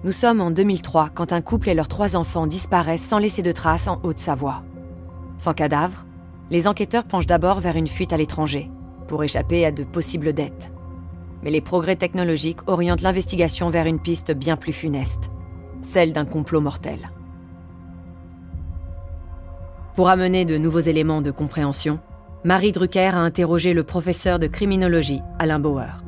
Nous sommes en 2003 quand un couple et leurs 3 enfants disparaissent sans laisser de traces en Haute-Savoie. Sans cadavre, les enquêteurs penchent d'abord vers une fuite à l'étranger, pour échapper à de possibles dettes. Mais les progrès technologiques orientent l'investigation vers une piste bien plus funeste, celle d'un complot mortel. Pour amener de nouveaux éléments de compréhension, Marie Drucker a interrogé le professeur de criminologie, Alain Bauer.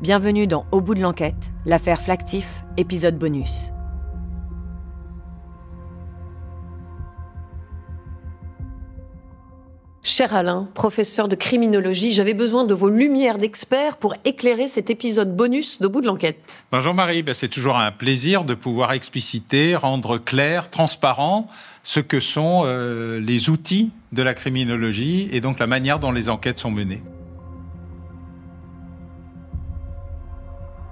Bienvenue dans Au bout de l'enquête, l'affaire Flactif, épisode bonus. Cher Alain, professeur de criminologie, j'avais besoin de vos lumières d'experts pour éclairer cet épisode bonus d'Au bout de l'enquête. Bonjour Marie, c'est toujours un plaisir de pouvoir expliciter, rendre clair, transparent ce que sont les outils de la criminologie et donc la manière dont les enquêtes sont menées.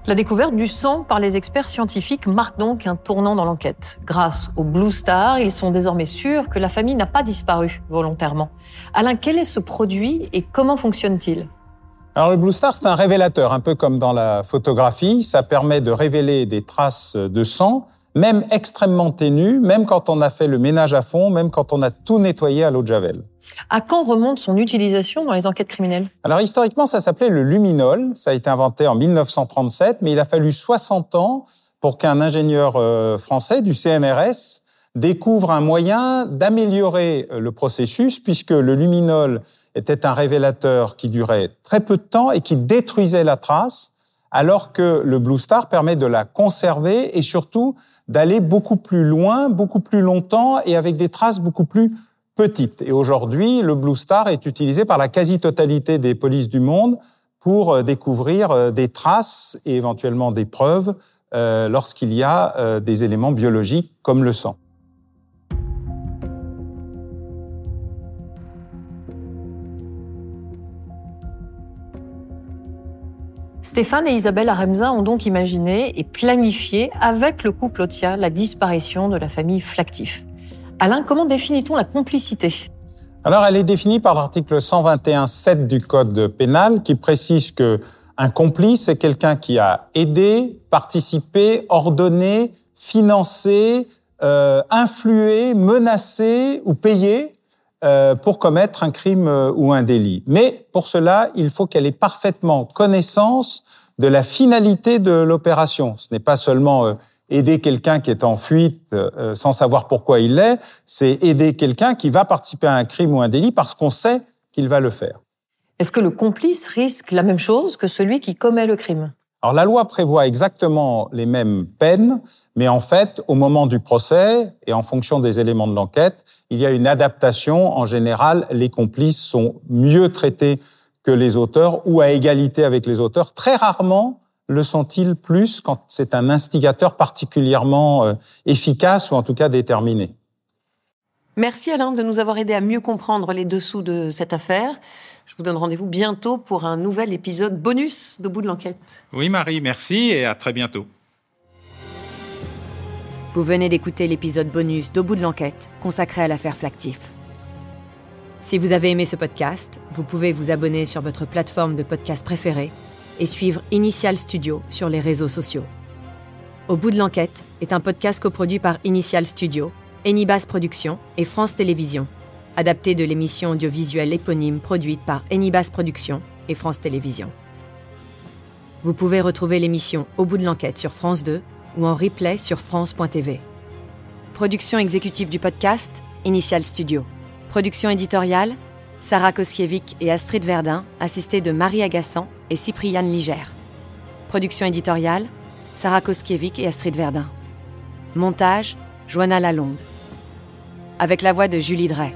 La découverte du sang par les experts scientifiques marque donc un tournant dans l'enquête. Grâce au Blue Star, ils sont désormais sûrs que la famille n'a pas disparu volontairement. Alain, quel est ce produit et comment fonctionne-t-il ? Alors le Blue Star, c'est un révélateur, un peu comme dans la photographie. Ça permet de révéler des traces de sang, même extrêmement ténues, même quand on a fait le ménage à fond, même quand on a tout nettoyé à l'eau de Javel. À quand remonte son utilisation dans les enquêtes criminelles ? Alors historiquement, ça s'appelait le luminol. Ça a été inventé en 1937, mais il a fallu 60 ans pour qu'un ingénieur français du CNRS découvre un moyen d'améliorer le processus, puisque le luminol était un révélateur qui durait très peu de temps et qui détruisait la trace, alors que le Blue Star permet de la conserver et surtout d'aller beaucoup plus loin, beaucoup plus longtemps et avec des traces beaucoup plus petites. Et aujourd'hui, le Blue Star est utilisé par la quasi-totalité des polices du monde pour découvrir des traces et éventuellement des preuves lorsqu'il y a des éléments biologiques comme le sang. Stéphane et Isabelle Aremza ont donc imaginé et planifié avec le couple Otia la disparition de la famille Flactif. Alain, comment définit-on la complicité ? Alors, elle est définie par l'article 121.7 du Code pénal qui précise qu'un complice est quelqu'un qui a aidé, participé, ordonné, financé, influé, menacé ou payé pour commettre un crime ou un délit. Mais pour cela, il faut qu'elle ait parfaitement connaissance de la finalité de l'opération. Ce n'est pas seulement aider quelqu'un qui est en fuite sans savoir pourquoi il l'est, c'est aider quelqu'un qui va participer à un crime ou un délit parce qu'on sait qu'il va le faire. Est-ce que le complice risque la même chose que celui qui commet le crime ? Alors la loi prévoit exactement les mêmes peines, mais en fait, au moment du procès et en fonction des éléments de l'enquête, il y a une adaptation. En général, les complices sont mieux traités que les auteurs ou à égalité avec les auteurs. Très rarement le sont-ils plus quand c'est un instigateur particulièrement efficace ou en tout cas déterminé. Merci Alain de nous avoir aidé à mieux comprendre les dessous de cette affaire. Je vous donne rendez-vous bientôt pour un nouvel épisode bonus d'Au bout de l'enquête. Oui Marie, merci et à très bientôt. Vous venez d'écouter l'épisode bonus d'Au bout de l'enquête consacré à l'affaire Flactif. Si vous avez aimé ce podcast, vous pouvez vous abonner sur votre plateforme de podcast préférée et suivre Initial Studio sur les réseaux sociaux. Au bout de l'enquête est un podcast coproduit par Initial Studio, Enibas Productions et France Télévisions, adapté de l'émission audiovisuelle éponyme produite par Enibas Productions et France Télévisions. Vous pouvez retrouver l'émission Au bout de l'enquête sur France 2 ou en replay sur France.tv. Production exécutive du podcast, Initial Studio. Production éditoriale, Sarah Koskiewicz et Astrid Verdun, assistées de Marie Agassan et Cypriane Ligère. Production éditoriale, Sarah Koskiewicz et Astrid Verdun. Montage, Joanna Lalonde. Avec la voix de Julie Drey.